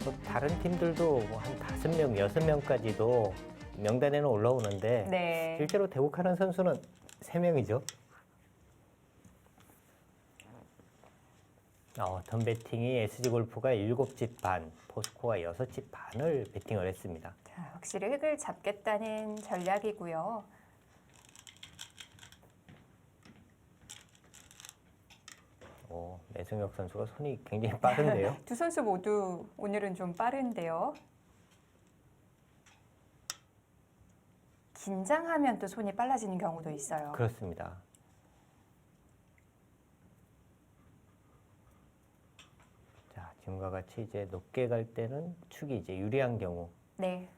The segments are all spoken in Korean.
또 다른 팀들도 뭐한 5명, 6명까지도 명단에는 올라오는데 네. 실제로 대국하는 선수는 3명이죠. 덤배팅이 SG골프가 7집 반, 포스코가 6집 반을 배팅을 했습니다. 자, 확실히 획을 잡겠다는 전략이고요. 매승혁 선수가 손이 굉장히 빠른데요. 두 선수 모두 오늘은 좀 빠른데요. 긴장하면 또 손이 빨라지는 경우도 있어요. 그렇습니다. 자, 지금과 같이 이제 높게 갈 때는 축이 이제 유리한 경우. 네.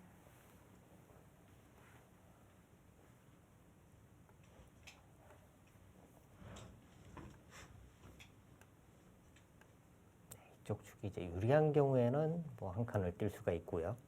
이쪽 축이 이제 유리한 경우에는 뭐 한 칸을 뛸 수가 있고요.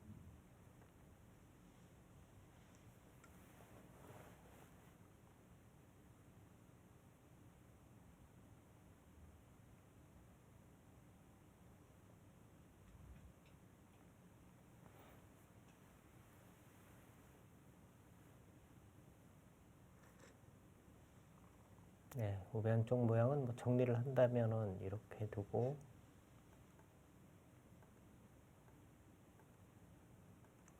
네, 우변 쪽 모양은 뭐 정리를 한다면은 이렇게 두고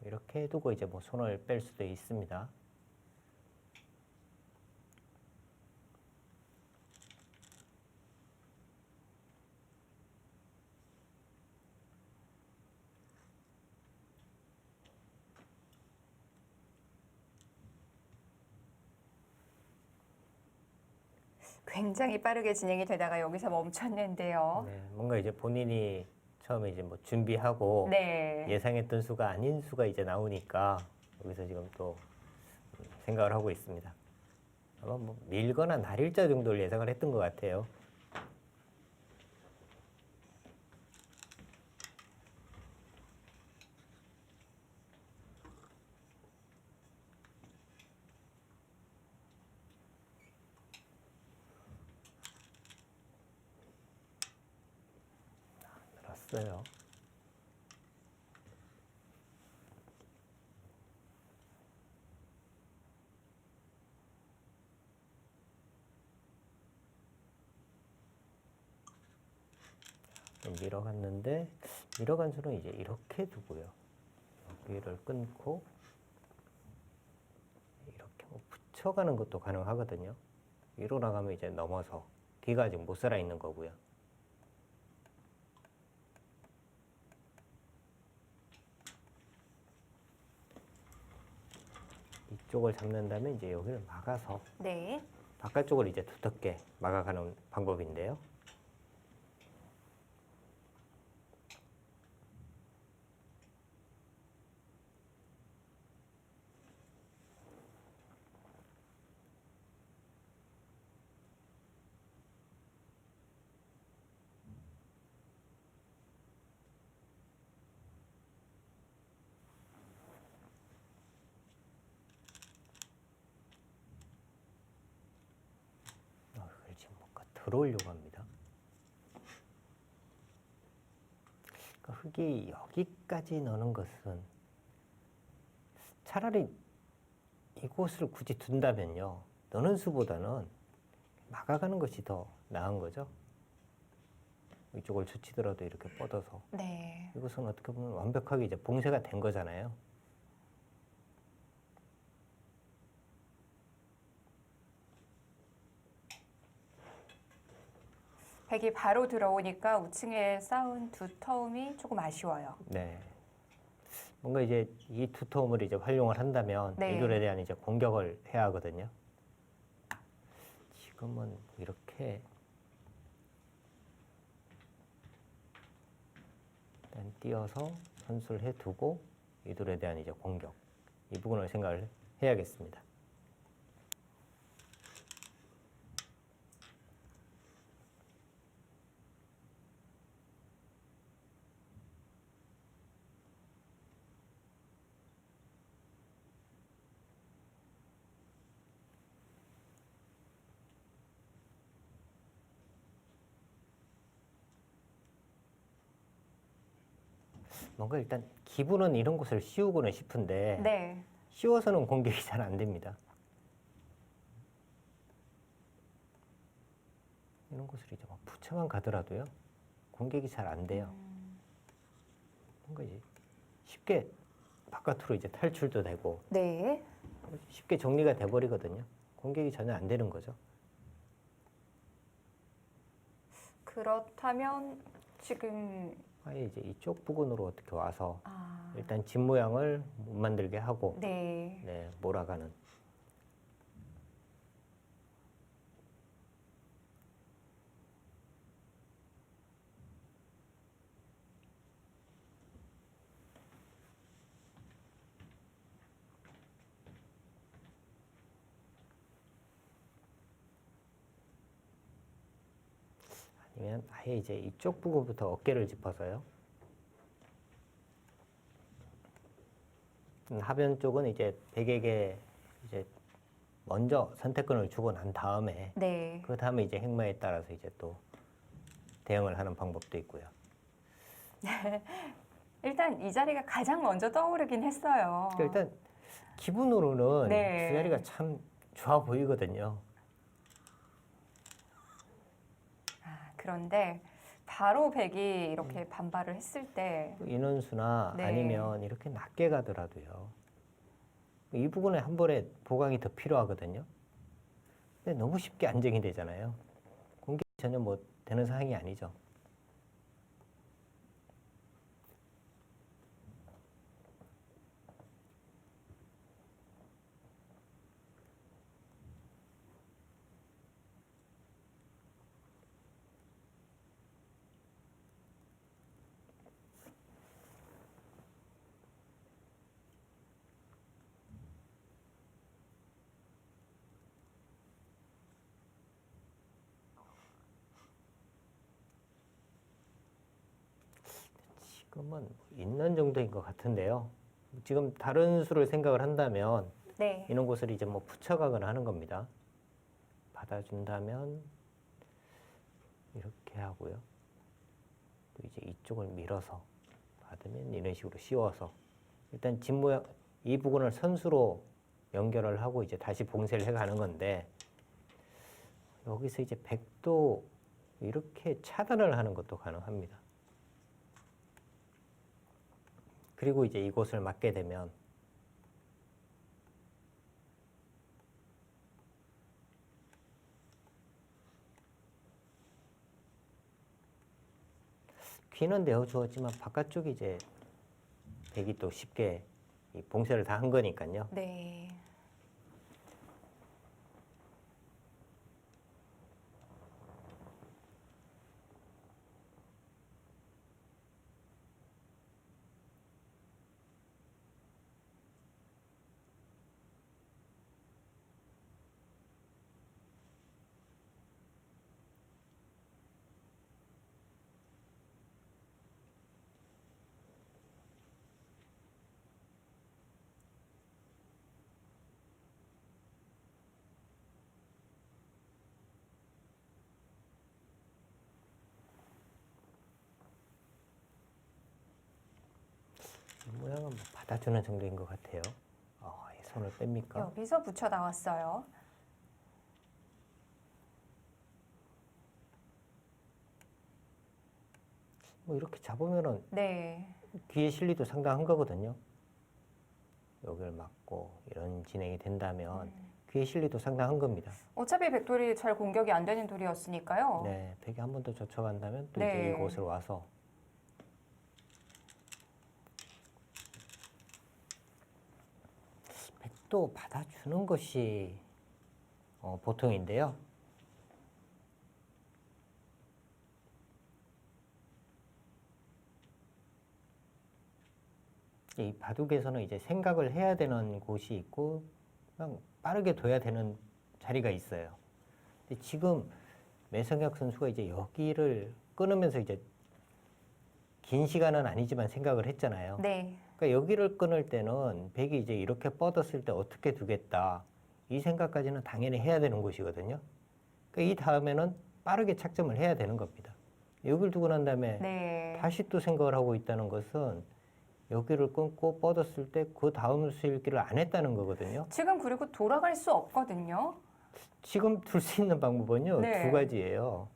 이렇게 두고 이제 뭐 손을 뺄 수도 있습니다. 굉장히 빠르게 진행이 되다가 여기서 멈췄는데요. 네, 뭔가 이제 본인이 처음에 이제 뭐 준비하고 네. 예상했던 수가 아닌 수가 이제 나오니까 여기서 지금 또 생각을 하고 있습니다. 아마 뭐 밀거나 날일자 정도를 예상을 했던 것 같아요. 늘었어요. 좀 밀어갔는데 밀어간 수는 이제 이렇게 두고요. 여기를 끊고 이렇게 뭐 붙여가는 것도 가능하거든요. 위로 나가면 이제 넘어서 뒤가 아직 못 살아 있는 거고요. 이쪽을 잡는다면 이제 여기를 막아서 네. 바깥쪽을 이제 두텁게 막아가는 방법인데요. 이걸 지금 뭔가 들어오려고 합니다. 그러니까 흙이 여기까지 넣는 것은 차라리 이곳을 굳이 둔다면요. 넣는 수보다는 막아가는 것이 더 나은 거죠. 이쪽을 젖히더라도 이렇게 뻗어서. 네. 이것은 어떻게 보면 완벽하게 이제 봉쇄가 된 거잖아요. 백이 바로 들어오니까 우측에 쌓은 두터움이 조금 아쉬워요. 네. 뭔가 이제 이 두터움을 이제 활용을 한다면 네. 이돌에 대한 이제 공격을 해야 하거든요. 지금은 이렇게 일단 띄어서 선수를 해두고 이돌에 대한 이제 공격 이 부분을 생각을 해야겠습니다. 뭔가 일단 기분은 이런 곳을 씌우고는 싶은데 네. 씌워서는 공격이 잘 안 됩니다. 이런 곳을 이제 막 붙여만 가더라도요. 공격이 잘 안 돼요. 뭔가 이제 쉽게 바깥으로 이제 탈출도 되고 네. 쉽게 정리가 돼 버리거든요. 공격이 전혀 안 되는 거죠. 그렇다면 지금 아예 이제 이쪽 부근으로 어떻게 와서 아, 일단 집 모양을 못 만들게 하고 네. 네, 몰아가는. 아니면 아예 이제 이쪽 부분부터 어깨를 짚어서요. 하변 쪽은 이제 백에게 이제 먼저 선택권을 주고 난 다음에 네. 그 다음에 이제 행마에 따라서 이제 또 대응을 하는 방법도 있고요. 일단 이 자리가 가장 먼저 떠오르긴 했어요. 그러니까 일단 기분으로는 네. 두 자리가 참 좋아 보이거든요. 그런데 바로 백이 이렇게 반발을 했을 때 인원수나 네. 아니면 이렇게 낮게 가더라도요. 이 부분에 한 번에 보강이 더 필요하거든요. 근데 너무 쉽게 안정이 되잖아요. 공격이 전혀 뭐 되는 상황이 아니죠. 지금은 있는 정도인 것 같은데요. 지금 다른 수를 생각을 한다면 네. 이런 곳을 이제 뭐 붙여가거나 하는 겁니다. 받아준다면 이렇게 하고요. 또 이제 이쪽을 밀어서 받으면 이런 식으로 씌워서 일단 집 모양 이 부분을 선수로 연결을 하고 이제 다시 봉쇄를 해가는 건데 여기서 이제 백도 이렇게 차단을 하는 것도 가능합니다. 그리고 이제 이곳을 맞게 되면 귀는 내어 주었지만 바깥쪽이 이제 백이 또 쉽게 이 봉쇄를 다 한 거니까요. 네. 이 모양은 뭐 받아주는 정도인 것 같아요. 이 손을 뺍니까? 여기서 붙여 나왔어요. 뭐 이렇게 잡으면은 네. 귀의 실리도 상당한 거거든요. 여기를 막고 이런 진행이 된다면 귀의 실리도 상당한 겁니다. 어차피 백돌이 잘 공격이 안 되는 돌이었으니까요. 네, 백이 한 번 더 젖혀간다면 또 네. 이제 이곳을 와서 백도 받아주는 것이 보통인데요. 이 바둑에서는 이제 생각을 해야 되는 곳이 있고 그냥 빠르게 둬야 되는 자리가 있어요. 근데 지금 매성혁 선수가 이제 여기를 끊으면서 이제 긴 시간은 아니지만 생각을 했잖아요. 네. 그러니까 여기를 끊을 때는 백이 이제 이렇게 뻗었을 때 어떻게 두겠다. 이 생각까지는 당연히 해야 되는 곳이거든요. 그러니까 이 다음에는 빠르게 착점을 해야 되는 겁니다. 여기를 두고 난 다음에 네. 다시 또 생각을 하고 있다는 것은 여기를 끊고 뻗었을 때 그 다음 수읽기를 안 했다는 거거든요. 지금 그리고 돌아갈 수 없거든요. 지금 둘 수 있는 방법은요, 네. 두 가지예요.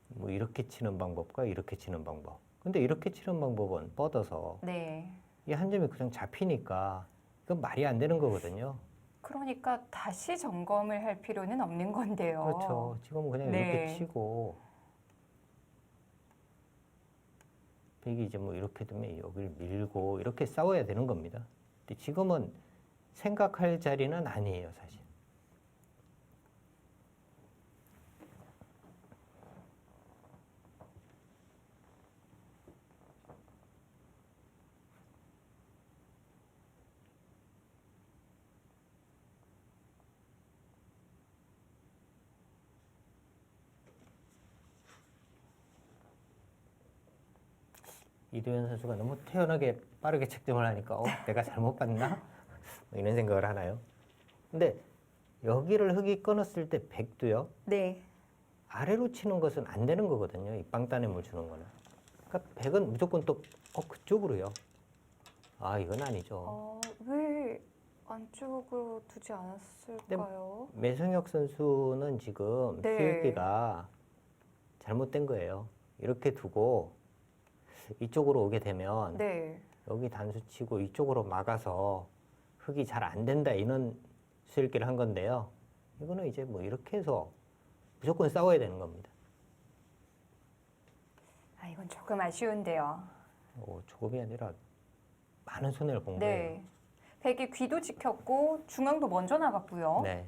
뭐 이렇게 치는 방법과 이렇게 치는 방법. 근데 이렇게 치는 방법은 뻗어서 네. 이 한 점이 그냥 잡히니까 이건 말이 안 되는 거거든요. 그러니까 다시 점검을 할 필요는 없는 건데요. 그렇죠. 지금 그냥 네. 이렇게 치고 백이 이제 뭐 이렇게 되면 여기를 밀고 이렇게 싸워야 되는 겁니다. 근데 지금은 생각할 자리는 아니에요, 사실. 이도현 선수가 너무 태연하게 빠르게 책정을 하니까 내가 잘못 봤나? 뭐 이런 생각을 하나요? 근데 여기를 흙이 끊었을 때 백도요. 네. 아래로 치는 것은 안 되는 거거든요. 이 빵따냄을 주는 거는. 그러니까 백은 무조건 또 그쪽으로요. 아, 이건 아니죠. 왜 안쪽으로 두지 않았을까요? 매성혁 선수는 지금 네. 수읽기가 잘못된 거예요. 이렇게 두고 이쪽으로 오게 되면 네. 여기 단수 치고 이쪽으로 막아서 흙이 잘 안 된다 이런 수읽기를 한 건데요. 이거는 이제 뭐 이렇게 해서 무조건 싸워야 되는 겁니다. 아, 이건 조금 아쉬운데요. 조금이 아니라 많은 손해를 본 거예요. 네. 백이 귀도 지켰고 중앙도 먼저 나갔고요. 네.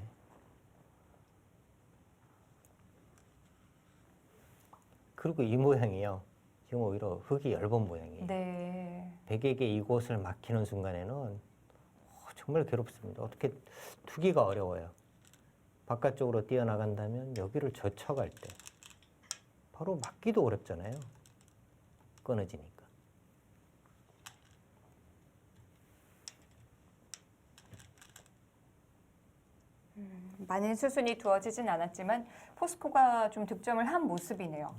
그리고 이 모양이요. 지금 오히려 흙이 얇은 모양이에요. 네. 백에게 이곳을 막히는 순간에는 정말 괴롭습니다. 어떻게 투기가 어려워요. 바깥쪽으로 뛰어나간다면 여기를 젖혀갈 때 바로 막기도 어렵잖아요. 끊어지니까. 많은 수순이 두어지진 않았지만 포스코가 좀 득점을 한 모습이네요.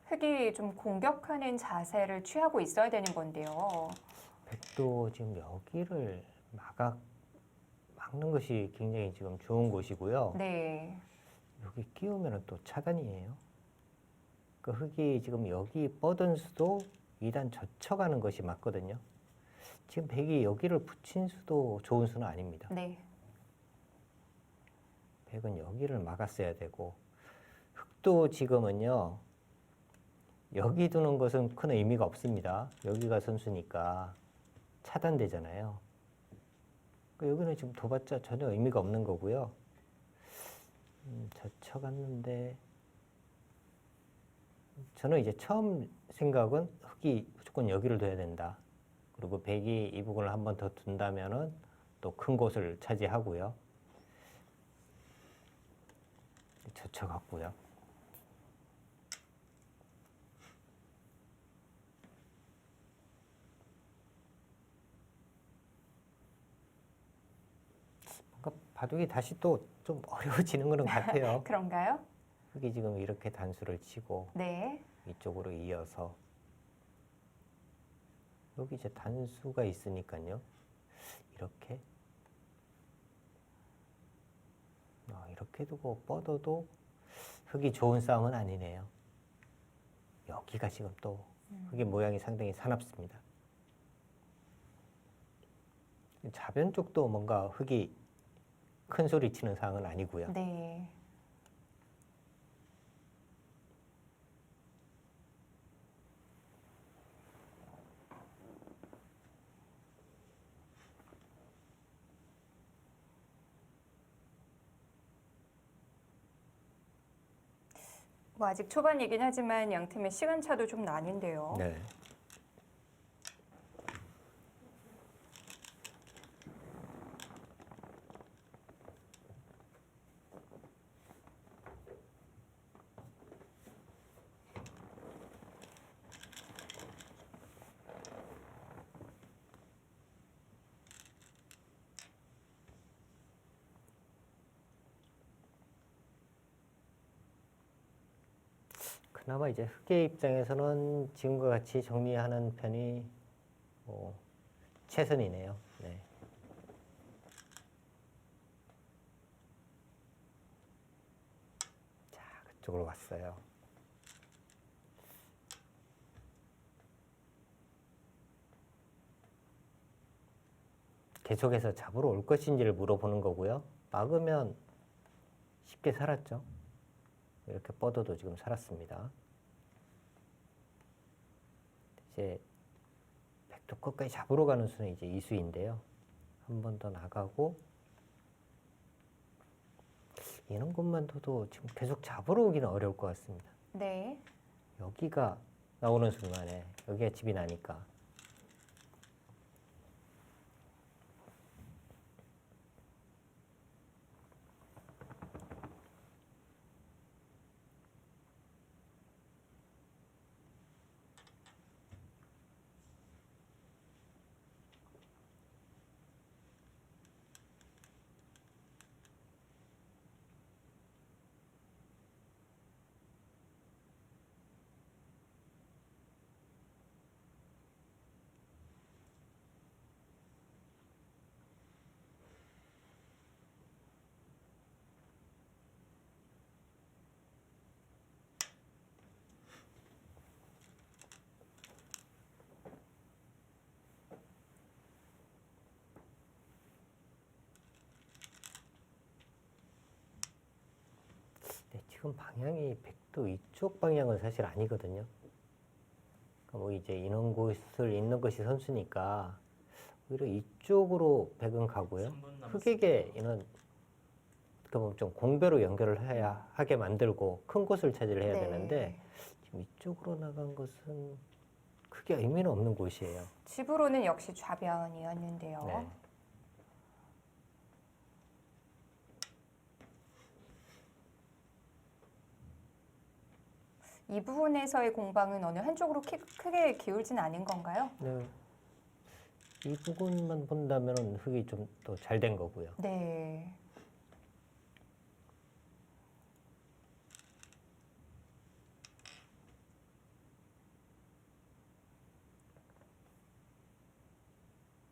흑이 좀 공격하는 자세를 취하고 있어야 되는 건데요. 백도 지금 여기를 막는 것이 굉장히 지금 좋은 곳이고요. 네. 여기 끼우면 또 차단이에요. 그 흙이 지금 여기 뻗은 수도 2단 젖혀가는 것이 맞거든요. 지금 백이 여기를 붙인 수도 좋은 수는 아닙니다. 네. 백은 여기를 막았어야 되고 흙도 지금은요. 여기 두는 것은 큰 의미가 없습니다. 여기가 선수니까 차단되잖아요. 여기는 지금 둬봤자 전혀 의미가 없는 거고요. 젖혀갔는데 저는 이제 처음 생각은 흙이 무조건 여기를 둬야 된다. 그리고 백이 이 부분을 한 번 더 둔다면은 또 큰 곳을 차지하고요. 젖혀갔고요. 바둑이 다시 또 좀 어려워지는 거는 같아요. 그런가요? 흙이 지금 이렇게 단수를 치고 네. 이쪽으로 이어서 여기 이제 단수가 있으니까요. 이렇게 두고 뻗어도 흙이 좋은 싸움은 아니네요. 여기가 지금 또 흙의 모양이 상당히 사납습니다. 좌변 쪽도 뭔가 흙이 큰 소리 치는 상황은 아니고요. 네. 뭐 아직 초반이긴 하지만 양 팀의 시간차도 좀 나는데요. 네. 그나마 이제 흑의 입장에서는 지금과 같이 정리하는 편이 최선이네요. 네. 자, 그쪽으로 왔어요. 계속해서 잡으러 올 것인지를 물어보는 거고요. 막으면 쉽게 살았죠. 이렇게 뻗어도 지금 살았습니다. 이제 백도 끝까지 잡으러 가는 수는 이제 이수인데요. 한 번 더 나가고 이런 것만 둬도 지금 계속 잡으러 오기는 어려울 것 같습니다. 네. 여기가 나오는 순간에 여기가 집이 나니까 네, 지금 방향이 백도 이쪽 방향은 사실 아니거든요. 그러니까 뭐 이제 이런 곳을 있는 것이 선수니까 오히려 이쪽으로 백은 가고요. 3분 남았습니다. 흑에게 이런 그러면 좀 공배로 연결을 해야 하게 만들고 큰 곳을 차지를 해야 네. 되는데 지금 이쪽으로 나간 것은 크게 의미는 없는 곳이에요. 집으로는 역시 좌변이었는데요. 네. 이 부분에서의 공방은 어느 한쪽으로 크게 기울진 않은 건가요? 네. 이 부분만 본다면 흑이 좀 더 잘 된 거고요. 네.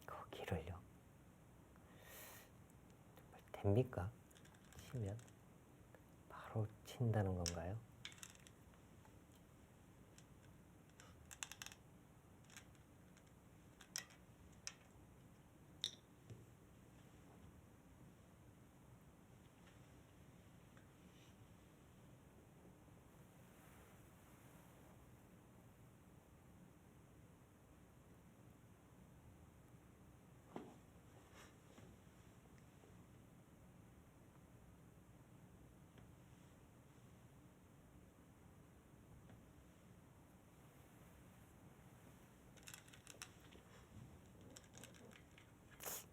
거기를요. 정말 됩니까? 치면 바로 친다는 건가요?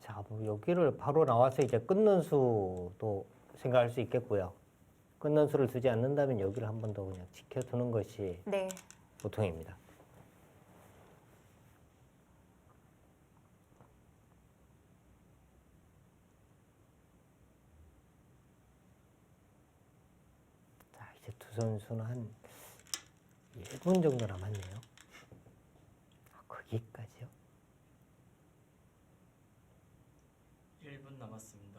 자, 뭐 여기를 바로 나와서 이제 끊는 수도 생각할 수 있겠고요. 끊는 수를 두지 않는다면 여기를 한 번 더 그냥 지켜두는 것이 네. 보통입니다. 자, 이제 두 선수는 한 1분 정도 남았네요. 거기까지요? 1분 남았습니다.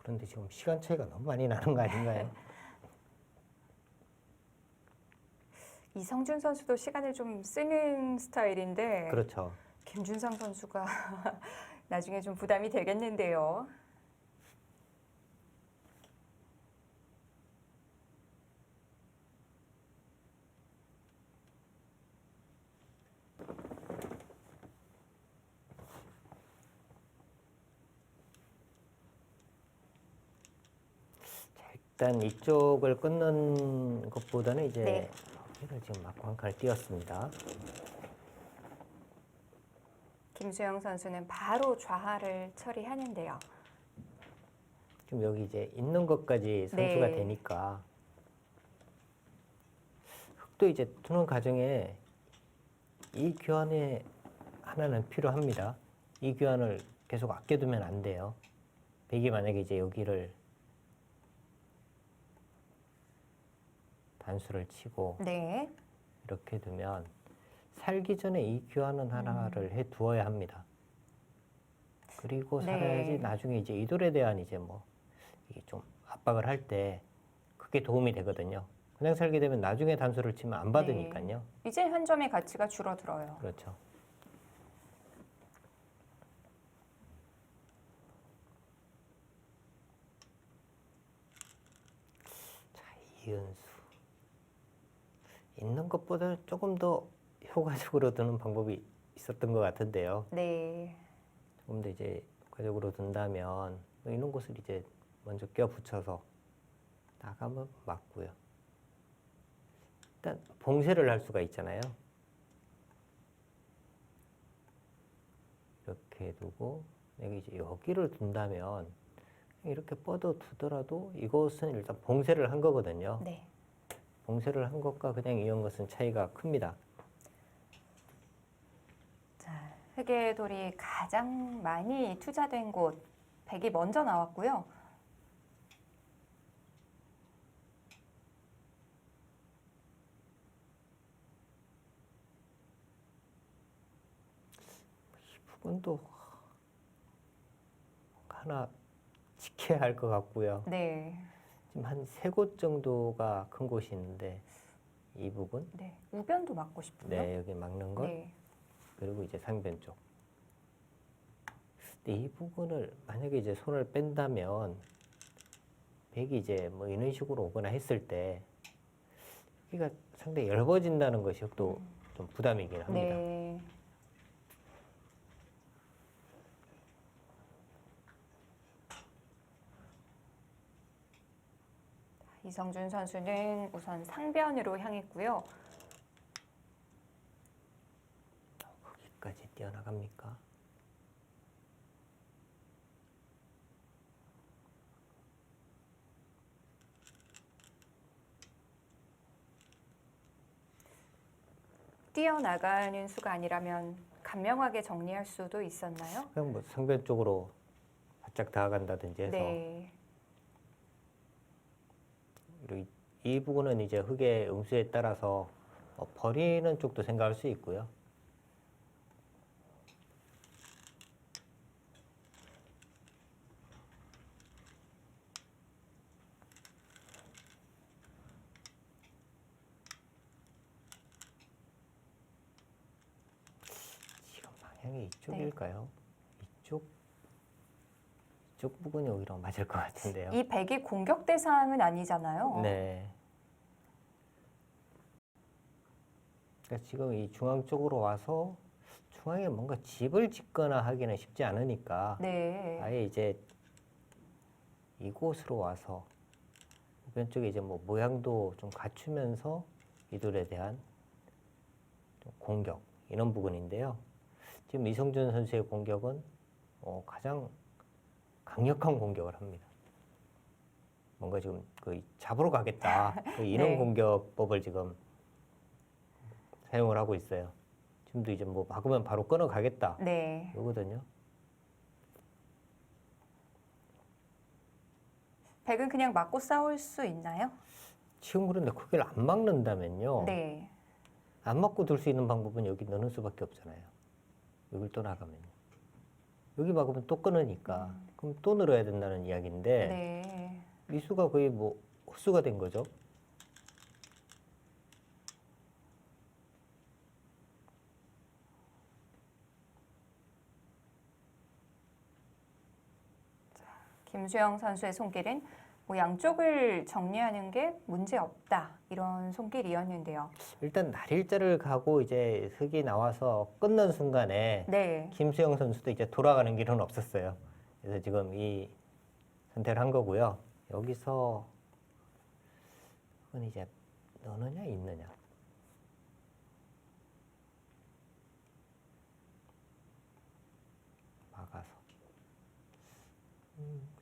그런데 지금 시간 차이가 너무 많이 나는 거 아닌가요? 이성준 선수도 시간을 좀 쓰는 스타일인데 그렇죠. 김준상 선수가 나중에 좀 부담이 되겠는데요. 일단 이쪽을 끊는 것보다는 이제 네. 여기를 지금 맞고 한 칸을 띄웠습니다. 김수영 선수는 바로 좌하를 처리하는데요. 지금 여기 이제 있는 것까지 선수가 네. 되니까 흑도 이제 두는 과정에 이 교환에 하나는 필요합니다. 이 교환을 계속 아껴두면 안 돼요. 백이 만약에 이제 여기를 단수를 치고 네. 이렇게 두면 살기 전에 이 교환은 하나를 해 두어야 합니다. 그리고 네. 살아야지 나중에 이제 이돌에 대한 이제 뭐 이게 좀 압박을 할 때 그게 도움이 되거든요. 그냥 살게 되면 나중에 단수를 치면 안 받으니까요. 이제 한 점의 가치가 줄어들어요. 그렇죠. 자, 이은수. 있는 것보다 조금 더 효과적으로 두는 방법이 있었던 것 같은데요. 네. 조금 더 이제 효과적으로 둔다면 있는 곳을 이제 먼저 껴 붙여서 나가면 맞고요. 일단 봉쇄를 할 수가 있잖아요. 이렇게 두고 여기 이제 여기를 둔다면 이렇게 뻗어 두더라도 이것은 일단 봉쇄를 한 거거든요. 네. 봉쇄를 한 것과 그냥 이은 것은 차이가 큽니다. 자, 흑의 돌이 가장 많이 투자된 곳, 백이 먼저 나왔고요. 이 부분도 하나 지켜야 할 것 같고요. 네. 지금 한 세 곳 정도가 큰 곳이 있는데 이 부분, 네. 우변도 막고 싶군요. 네 여기 막는 것, 네. 그리고 이제 상변 쪽. 근데 이 부분을 만약에 이제 손을 뺀다면 백이 이제 뭐 이런 식으로 오거나 했을 때 여기가 상당히 얇아진다는 것이 또 좀 부담이긴 합니다. 네. 이성준 선수는 우선 상변으로 향했고요. 거기까지 뛰어나갑니까? 뛰어나가는 수가 아니라면 간명하게 정리할 수도 있었나요? 그냥 뭐 상변 쪽으로 바짝 다가간다든지 해서 네. 그리고 이 부분은 이제 흙의 음수에 따라서 버리는 쪽도 생각할 수 있고요. 지금 방향이 이쪽일까요? 이쪽 부분이 오히려 맞을 것 같은데요. 이 백이 공격 대상은 아니잖아요. 네. 그러니까 지금 이 중앙 쪽으로 와서 중앙에 뭔가 집을 짓거나 하기는 쉽지 않으니까 네. 아예 이제 이곳으로 와서 우변 쪽에 이제 뭐 모양도 좀 갖추면서 이돌에 대한 좀 공격 이런 부분인데요. 지금 이성준 선수의 공격은 가장 강력한 공격을 합니다. 뭔가 지금 그 잡으러 가겠다 그 이런 네. 공격법을 지금 사용을 하고 있어요. 지금도 이제 뭐 막으면 바로 끊어 가겠다 네. 이거거든요. 백은 그냥 맞고 싸울 수 있나요? 지금 그런데 그걸 안 막는다면요. 네. 안 맞고 둘 수 있는 방법은 여기 넣는 수밖에 없잖아요. 여길 또 나가면요. 여기 막으면 또 끊으니까 그럼 또 늘어야 된다는 이야기인데 네. 미수가 거의 뭐 헛수가 된 거죠. 김수영 선수의 손길은 뭐 양쪽을 정리하는 게 문제 없다 이런 손길이었는데요. 일단 날일자를 가고 이제 흙이 나와서 끊는 순간에 네. 김수영 선수도 이제 돌아가는 길은 없었어요. 그래서 지금 이 선택을 한 거고요. 여기서 그건 이제 넣느냐 있느냐.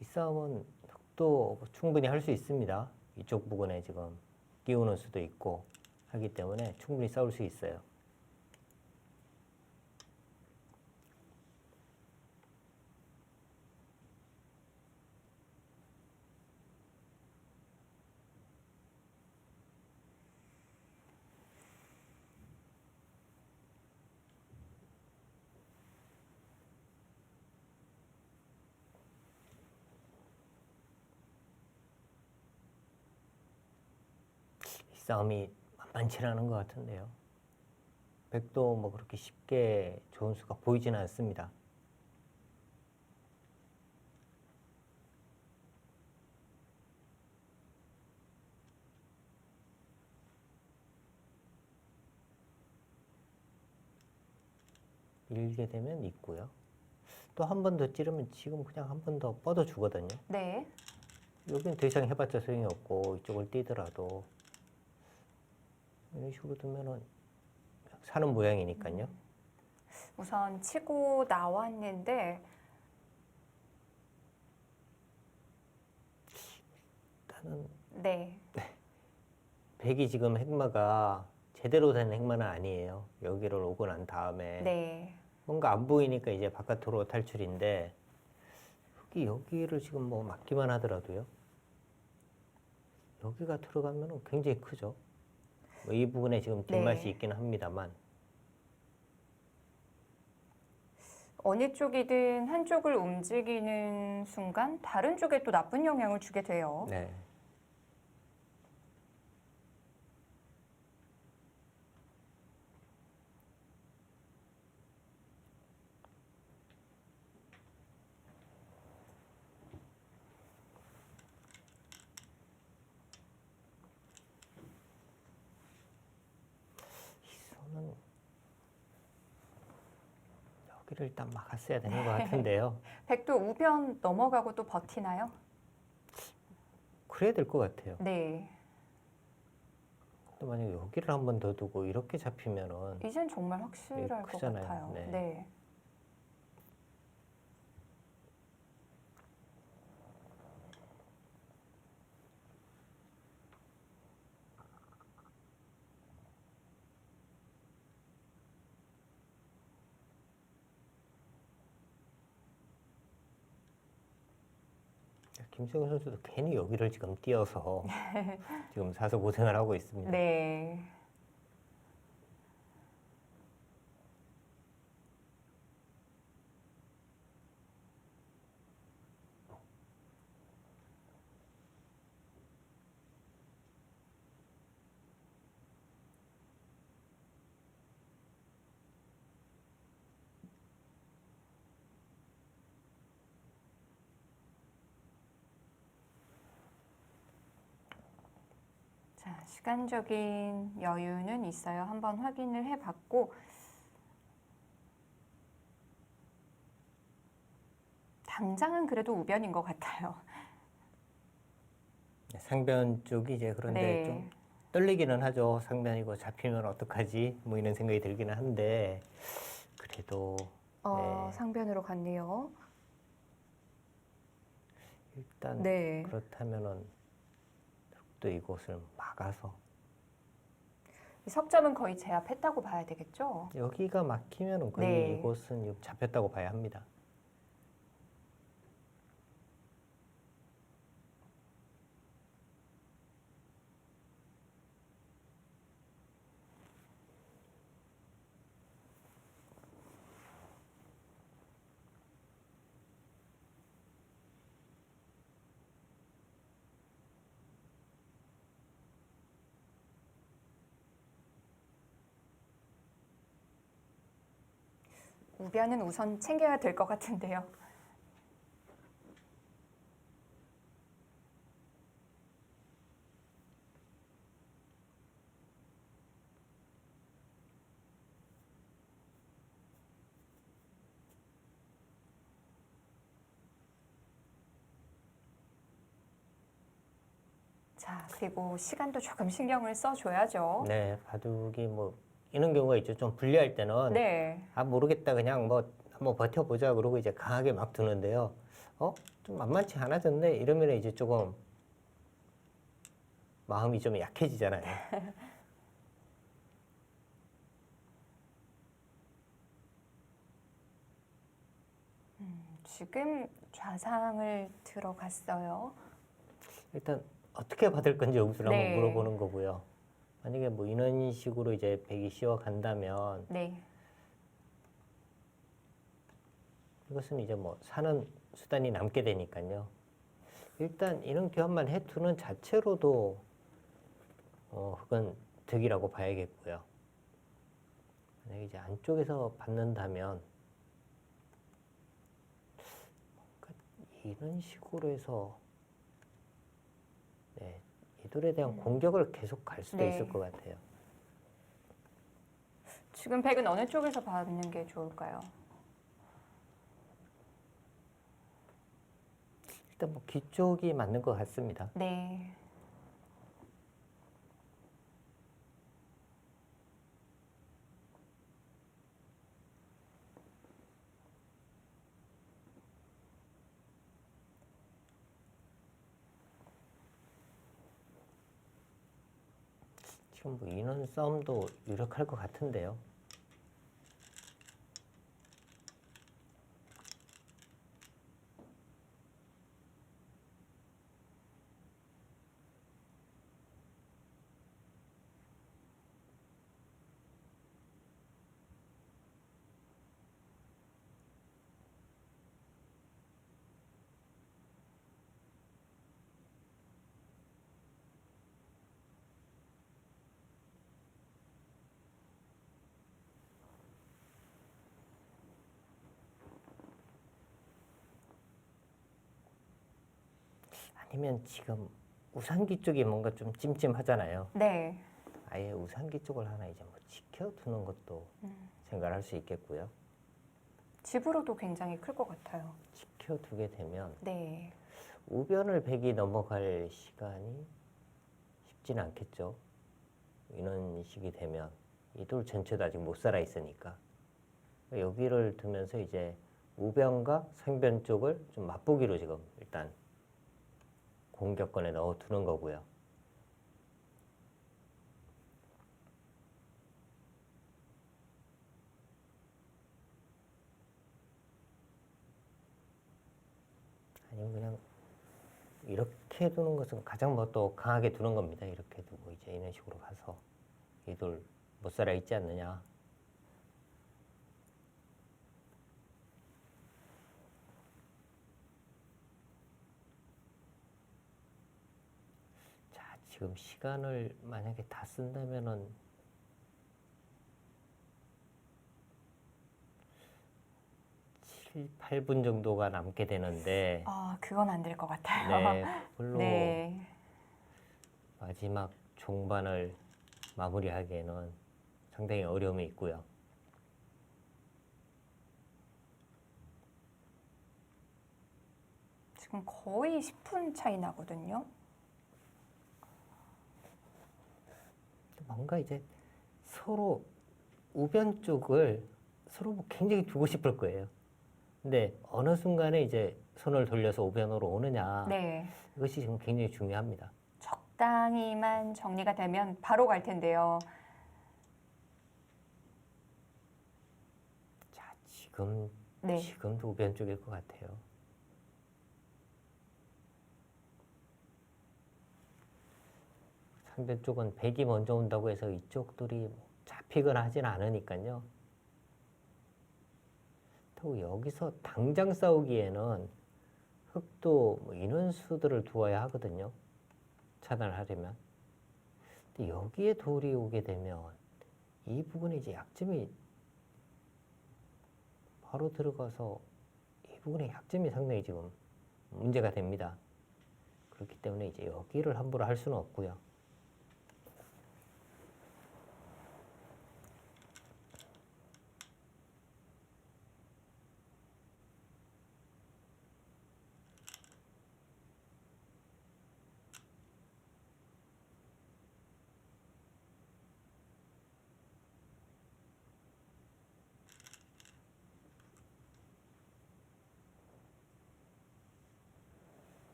이 싸움은 흑도 충분히 할 수 있습니다. 이쪽 부근에 지금 끼우는 수도 있고 하기 때문에 충분히 싸울 수 있어요. 이 싸움이 만만치 않은 것 같은데요. 백도 뭐 그렇게 쉽게 좋은 수가 보이지는 않습니다. 밀게 되면 있고요. 또 한 번 더 찌르면 지금 그냥 한 번 더 뻗어 주거든요. 네. 여기는 더 이상 해봤자 소용이 없고 이쪽을 뛰더라도 이런 식으로 두면은 사는 모양이니까요. 우선 치고 나왔는데 일단은 네. 백이 지금 핵마가 제대로 된 핵마는 아니에요. 여기를 오고 난 다음에 네. 뭔가 안 보이니까 이제 바깥으로 탈출인데 흑이 여기를 지금 뭐 막기만 하더라도요. 여기가 들어가면 굉장히 크죠. 뭐이 부분에 지금 뒷맛이 네. 있기는 합니다만 어느 쪽이든 한쪽을 움직이는 순간 다른 쪽에 또 나쁜 영향을 주게 돼요. 네. 손은 여기를 일단 막았어야 되는 것 같은데요. 백도 우변 넘어가고 또 버티나요? 그래야 될 것 같아요. 네. 또 만약에 여기를 한 번 더 두고 이렇게 잡히면은 이젠 정말 확실할 것 크잖아요. 같아요. 네. 네. 김승현 선수도 괜히 여기를 지금 뛰어서 지금 사서 고생을 하고 있습니다. 네. 자, 시간적인 여유는 있어요. 한번 확인을 해봤고 당장은 그래도 우변인 것 같아요. 상변 쪽이 이제 그런데 네. 좀 떨리기는 하죠. 상변이고 잡히면 어떡하지? 뭐 이런 생각이 들기는 한데 그래도 네. 상변으로 갔네요. 일단 네. 그렇다면은 또 이곳을 막아서 이 석점은 거의 제압했다고 봐야 되겠죠? 여기가 막히면은 거의 네. 이곳은 좀 잡혔다고 봐야 합니다. 우변은 우선 챙겨야 될 것 같은데요. 자, 그리고 시간도 조금 신경을 써줘야죠. 네, 바둑이 뭐 이런 경우가 있죠. 좀 불리할 때는 네. 아 모르겠다 그냥 뭐 한번 버텨보자 그러고 이제 강하게 막 두는데요. 좀 좀 만만치 않아졌네 이러면 이제 조금 마음이 좀 약해지잖아요. 지금 좌상을 들어갔어요. 일단 어떻게 받을 건지 여기서 네. 한번 물어보는 거고요. 만약에 뭐 이런 식으로 이제 백이 씌워 간다면 네. 이것은 이제 뭐 사는 수단이 남게 되니까요. 일단 이런 교환만 해두는 자체로도 그건 득이라고 봐야겠고요. 만약에 이제 안쪽에서 받는다면 뭔가 이런 식으로 해서 네, 이 돌에 대한 공격을 계속 갈 수도 네. 있을 것 같아요. 지금 백은 어느 쪽에서 받는 게 좋을까요? 일단 뭐 뒤쪽이 맞는 것 같습니다. 네. 지금 뭐 인원 싸움도 유력할 것 같은데요. 아니면 지금 우산기 쪽이 뭔가 좀 찜찜하잖아요. 네. 아예 우산기 쪽을 하나 이제 뭐 지켜두는 것도 생각할 수 있겠고요. 집으로도 굉장히 클 것 같아요. 지켜두게 되면 네. 우변을 백이 넘어갈 시간이 쉽지는 않겠죠. 이런 식이 되면 이 돌 전체도 아직 못 살아 있으니까 여기를 두면서 이제 우변과 상변 쪽을 좀 맛보기로 지금 일단 공격권에 넣어 두는 거고요. 아니면 그냥 이렇게 두는 것은 가장 뭐 또 강하게 두는 겁니다. 이렇게 두고 이제 이런 식으로 가서 이 돌 못 살아 있지 않느냐. 자, 지금 시간을 만약에 다 쓴다면은 7, 8분 정도가 남게 되는데 아, 그건 안 될 것 같아요. 네, 별로 네. 마지막 종반을 마무리하기에는 상당히 어려움이 있고요. 지금 거의 10분 차이 나거든요. 뭔가 이제 서로 우변 쪽을 서로 뭐 굉장히 두고 싶을 거예요. 근데 어느 순간에 이제 손을 돌려서 우변으로 오느냐 네. 이것이 지금 굉장히 중요합니다. 적당히만 정리가 되면 바로 갈 텐데요. 자, 지금 네. 지금도 우변 쪽일 것 같아요. 상대 쪽은 백이 먼저 온다고 해서 이쪽 돌이 잡히거나 하진 않으니까요. 또 여기서 당장 싸우기에는 흑도 뭐 인원수들을 두어야 하거든요. 차단을 하려면. 근데 여기에 돌이 오게 되면 이 부분에 이제 약점이 바로 들어가서 이 부분에 약점이 상당히 지금 문제가 됩니다. 그렇기 때문에 이제 여기를 함부로 할 수는 없고요.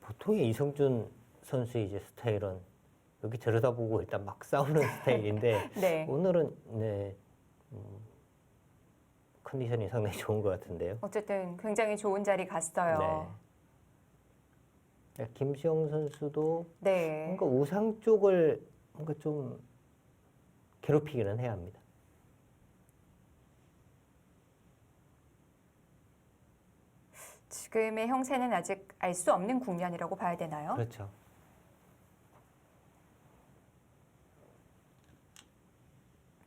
보통의 이성준 선수의 이제 스타일은 여기 들여다보고 일단 막 싸우는 스타일인데 네. 오늘은 컨디션이 상당히 좋은 것 같은데요. 어쨌든 굉장히 좋은 자리 갔어요. 네. 김수영 선수도 네. 뭔가 우상 쪽을 뭔가 좀 괴롭히기는 해야 합니다. 지금의 형세는 아직 알 수 없는 국면이라고 봐야 되나요? 그렇죠.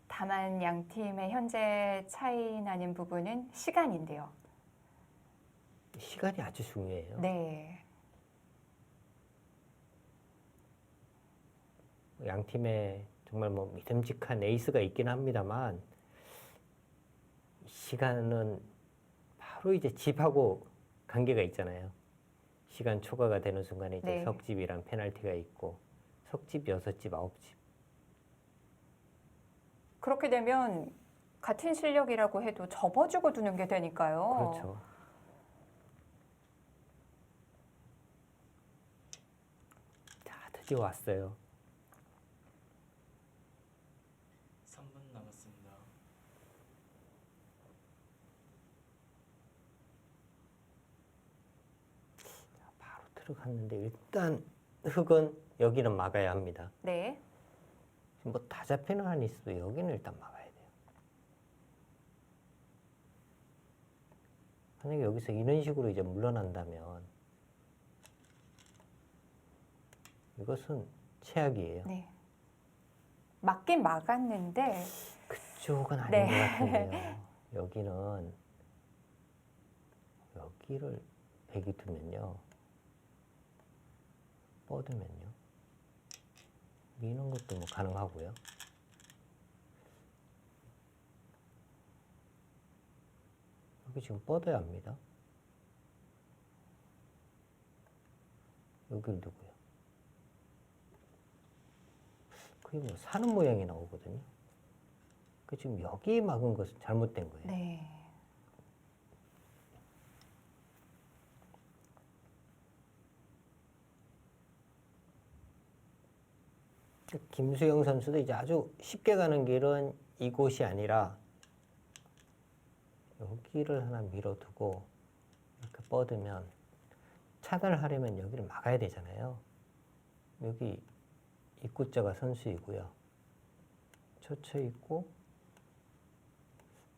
다만 양 팀의 현재 차이 나는 부분은 시간인데요. 시간이 아주 중요해요. 네. 양 팀에 정말 뭐 믿음직한 에이스가 있긴 합니다만 시간은 바로 이제 집하고 관계가 있잖아요. 시간 초과가 되는 순간에 이제 네. 석집이란 페널티가 있고 석집, 6집, 9집. 그렇게 되면 같은 실력이라고 해도 접어주고 두는 게 되니까요. 그렇죠. 자, 드디어 왔어요. 3분 남았습니다. 바로 들어갔는데 일단 흙은 여기는 막아야 합니다. 네. 뭐 다 잡히는 한이 있어도 여기는 일단 막아야 돼요. 만약에 여기서 이런 식으로 이제 물러난다면 이것은 최악이에요. 네. 막긴 막았는데 그쪽은 아닌 네. 것 같은데요. 여기는 여기를 백이 두면요. 뻗으면요. 미는 것도 뭐 가능하고요. 여기 지금 뻗어야 합니다. 여기를 두고요. 그게 뭐 사는 모양이 나오거든요. 그 지금 여기 막은 것은 잘못된 거예요. 네. 김수영 선수도 이제 아주 쉽게 가는 길은 이곳이 아니라 여기를 하나 밀어두고 이렇게 뻗으면 차단을 하려면 여기를 막아야 되잖아요. 여기 입구자가 선수이고요. 젖혀 있고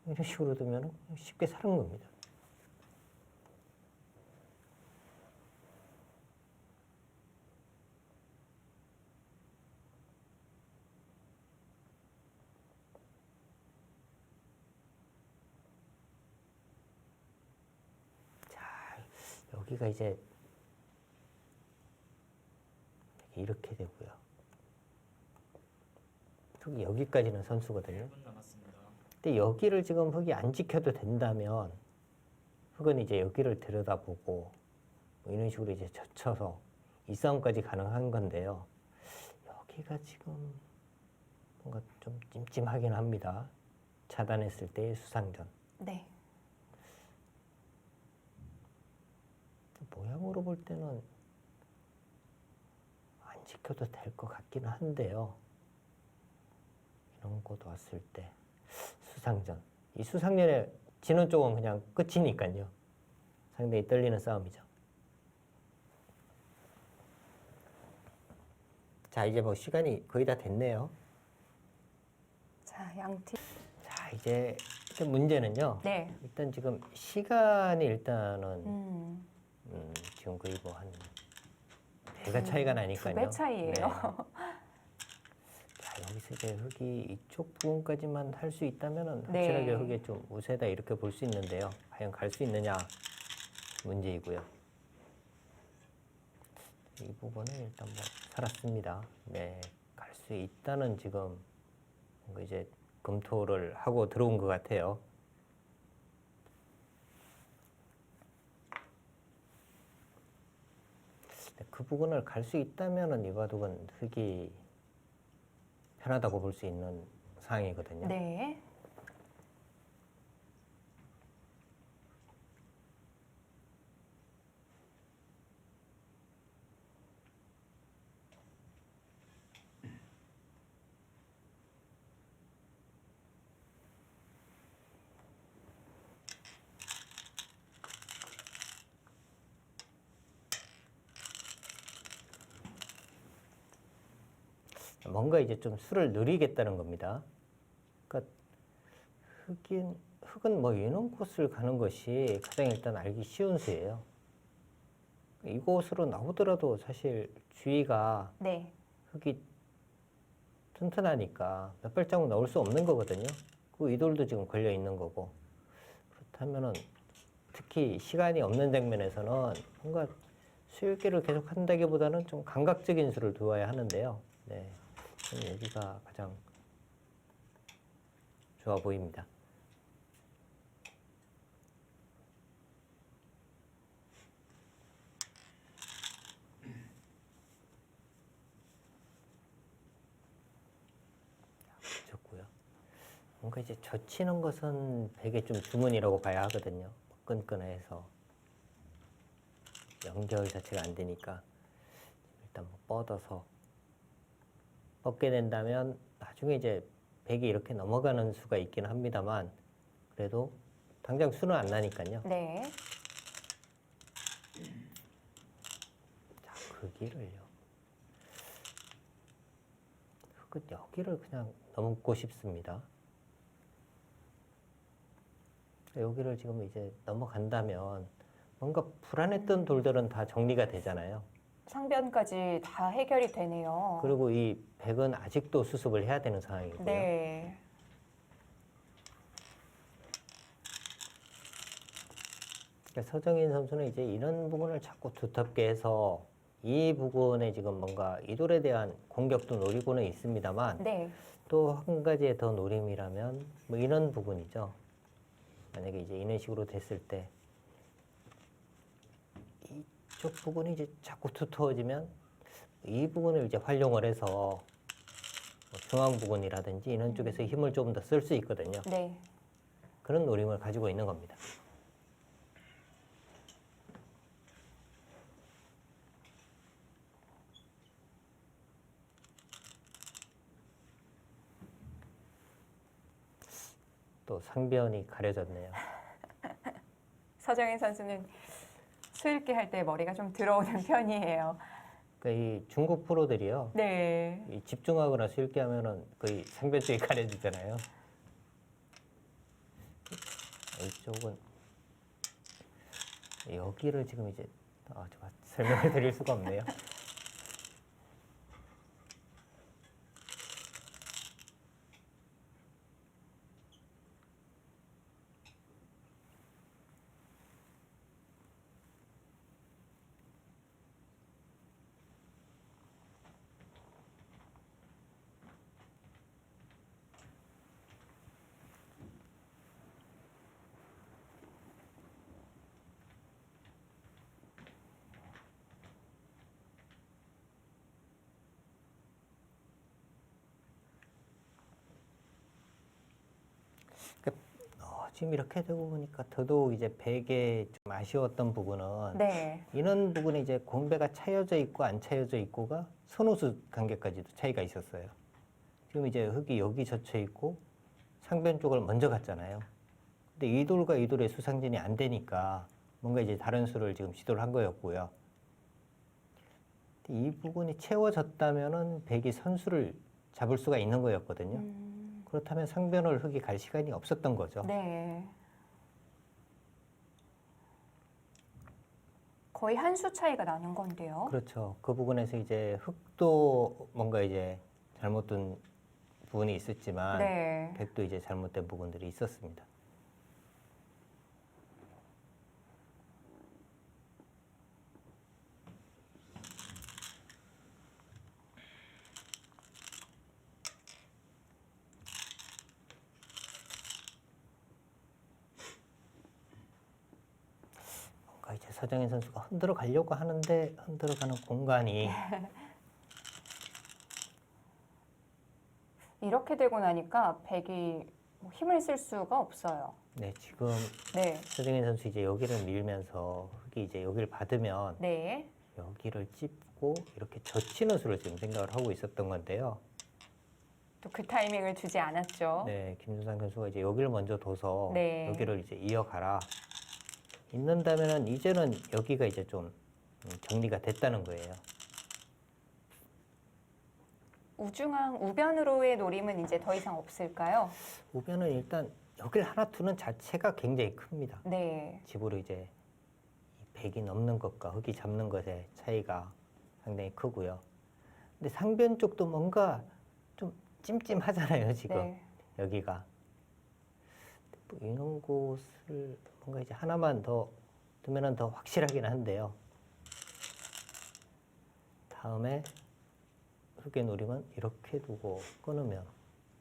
이런 식으로 두면 쉽게 사는 겁니다. 여기가 이제 이렇게 되고요. 흙이 여기까지는 선수거든요. 1분 남았습니다. 근데 여기를 지금 흙이 안 지켜도 된다면 흙은 이제 여기를 들여다보고 뭐 이런 식으로 이제 젖혀서 이 싸움까지 가능한 건데요. 여기가 지금 뭔가 좀 찜찜하긴 합니다. 차단했을 때의 수상전. 네. 모양으로 볼 때는 안 지켜도 될 것 같기는 한데요. 이런 곳 왔을 때 수상전. 이 수상전에 지는 쪽은 그냥 끝이니까요. 상당히 떨리는 싸움이죠. 자, 이제 뭐 시간이 거의 다 됐네요. 자, 양 팀. 자, 이제 문제는요. 네. 일단 지금 시간이 일단은 지금 거의 뭐 한 배가 차이가 나니까요. 2배 차이예요. 네. 자, 여기서 이제 흙이 이쪽 부분까지만 할 수 있다면은 네. 확실하게 흙이 좀 우세다 이렇게 볼 수 있는데요. 과연 갈 수 있느냐 문제이고요. 이 부분은 일단 뭐 살았습니다. 네, 갈 수 있다는 지금 뭔가 이제 검토를 하고 들어온 것 같아요. 그 부분을 갈 수 있다면은 이 바둑은 흙이 편하다고 볼 수 있는 상황이거든요. 네. 뭔가 이제 좀 수를 늘리겠다는 겁니다. 그러니까 흙은 뭐 이런 곳을 가는 것이 가장 일단 알기 쉬운 수예요. 이곳으로 나오더라도 사실 주위가 네. 흙이 튼튼하니까 몇 발자국 나올 수 없는 거거든요. 그 이돌도 지금 걸려 있는 거고. 그렇다면은 특히 시간이 없는 장면에서는 뭔가 수읽기를 계속 한다기보다는 좀 감각적인 수를 두어야 하는데요. 네, 저는 여기가 가장 좋아 보입니다. 좋고요. 뭔가 이제 젖히는 것은 되게 좀 주문이라고 봐야 하거든요. 끈끈해서 연결 자체가 안 되니까 일단 뭐 뻗어서 뻗게 된다면 나중에 이제 백이 이렇게 넘어가는 수가 있긴 합니다만 그래도 당장 수는 안 나니까요. 네. 자, 그 길을요. 흙은 여기를 그냥 넘고 싶습니다. 여기를 지금 이제 넘어간다면 뭔가 불안했던 돌들은 다 정리가 되잖아요. 상변까지 다 해결이 되네요. 그리고 이 백은 아직도 수습을 해야 되는 상황이고요. 네. 그러니까 서정인 선수는 이제 이런 부분을 자꾸 두텁게 해서 이 부분에 지금 뭔가 이 돌에 대한 공격도 노리고는 있습니다만 네. 또 한 가지의 더 노림이라면 뭐 이런 부분이죠. 만약에 이제 이런 식으로 됐을 때 이쪽 부분이 이제 자꾸 두터워지면 이 부분을 이제 활용을 해서 뭐 중앙 부분이라든지 이런 쪽에서 힘을 조금 더 쓸 수 있거든요. 네. 그런 노림을 가지고 있는 겁니다. 또 상변이 가려졌네요. 서정인 선수는 수읽기 할 때 머리가 좀 들어오는 편이에요. 그러니까 이 중국 프로들이요. 네. 이 집중하거나 수읽기 하면은 거의 상변 쪽이 가려지잖아요. 이쪽은 여기를 지금 이제 제가 설명을 드릴 수가 없네요. 지금 이렇게 되고 보니까 더더욱 이제 백에 좀 아쉬웠던 부분은 네. 이런 부분에 이제 공배가 차여져 있고 안 차여져 있고가 선호수 관계까지도 차이가 있었어요. 지금 이제 흙이 여기 젖혀 있고 상변 쪽을 먼저 갔잖아요. 근데 이 돌과 이 돌의 수상진이 안 되니까 뭔가 이제 다른 수를 지금 시도를 한 거였고요. 이 부분이 채워졌다면은 백이 선수를 잡을 수가 있는 거였거든요. 그렇다면 상변을 흙이 갈 시간이 없었던 거죠. 네. 거의 한 수 차이가 나는 건데요. 그렇죠. 그 부분에서 이제 흙도 뭔가 이제 잘못된 부분이 있었지만 네. 백도 이제 잘못된 부분들이 있었습니다. 뭔가 이제 서정인 선수가 흔들어 가려고 하는데 흔들어 가는 공간이 이렇게 되고 나니까 백이 뭐 힘을 쓸 수가 없어요. 네, 지금 네. 서정인 선수 이제 여기를 밀면서 흙이 이제 여기를 받으면 네. 여기를 찝고 이렇게 젖히는 수를 지금 생각을 하고 있었던 건데요. 또 그 타이밍을 주지 않았죠. 네, 김준상 선수가 이제 여기를 먼저 둬서 네. 여기를 이제 이어가라. 있는다면은 이제는 여기가 이제 좀 정리가 됐다는 거예요. 우중앙 우변으로의 노림은 이제 더 이상 없을까요? 우변은 일단 여길 하나 두는 자체가 굉장히 큽니다. 네. 집으로 이제 이 백이 넘는 것과 흙이 잡는 것의 차이가 상당히 크고요. 근데 상변 쪽도 뭔가 좀 찜찜하잖아요, 지금. 네. 여기가. 뭐 이런 곳을 뭔가 이제 하나만 더 두면은 더 확실하긴 한데요. 다음에 흙의 노림은 이렇게 두고 끊으면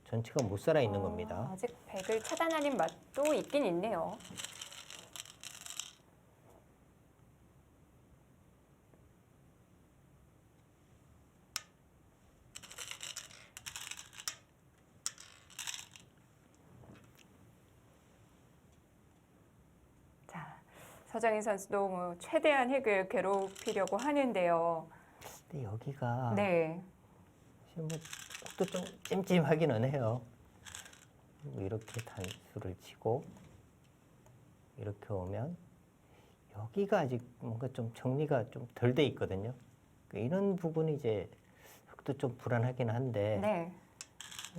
전체가 못 살아 있는 겁니다. 아직 백을 차단하는 맛도 있긴 있네요. 자, 서정인 선수도 뭐 최대한 획을 괴롭히려고 하는데요. 근데 여기가 네. 지금 뭐 흙도 좀 찜찜하기는 해요. 그리고 이렇게 단수를 치고 이렇게 오면 여기가 아직 뭔가 좀 정리가 좀 덜 돼 있거든요. 이런 부분이 이제 흙도 좀 불안하긴 한데 네.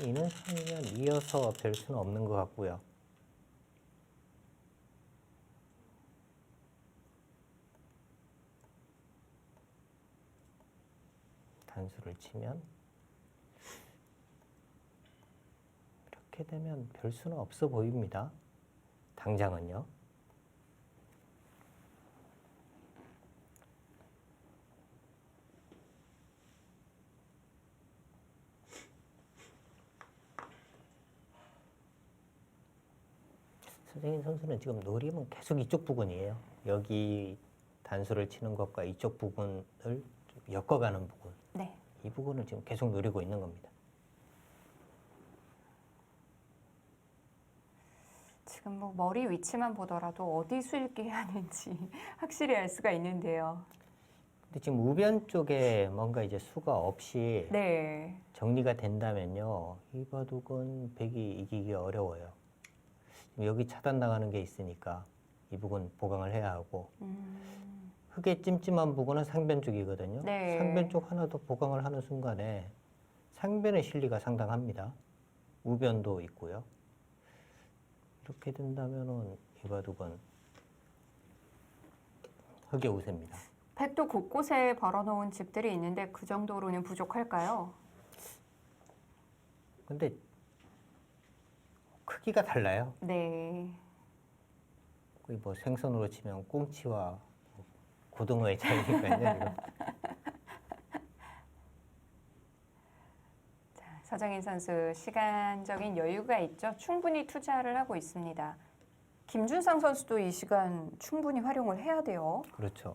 이런 상이면 이어서 별 수는 없는 것 같고요. 단수를 치면 이렇게 되면 별 수는 없어 보입니다. 당장은요. 서정인 선수는 지금 노림은 계속 이쪽 부분이에요. 여기 단수를 치는 것과 이쪽 부분을 좀 엮어가는 부분. 네. 이 부분을 지금 계속 노리고 있는 겁니다. 지금 뭐 머리 위치만 보더라도 어디 수일기 하는지 확실히 알 수가 있는데요. 근데 지금 우변 쪽에 뭔가 이제 수가 없이 네. 정리가 된다면요. 이 바둑은 백이 이기기 어려워요. 지금 여기 차단 나가는 게 있으니까 이 부분 보강을 해야 하고 흙의 찜찜한 부분은 상변 쪽이거든요. 네. 상변 쪽 하나 더 보강을 하는 순간에 상변의 실리가 상당합니다. 우변도 있고요. 이렇게 된다면은 이 바둑은 흙의 우세입니다. 백도 곳곳에 벌어놓은 집들이 있는데 그 정도로는 부족할까요? 근데 크기가 달라요. 네. 거의 뭐 생선으로 치면 꽁치와 고등어의 차이니까요. 지금. 자, 서정인 선수 시간적인 여유가 있죠. 충분히 투자를 하고 있습니다. 김준상 선수도 이 시간 충분히 활용을 해야 돼요. 그렇죠.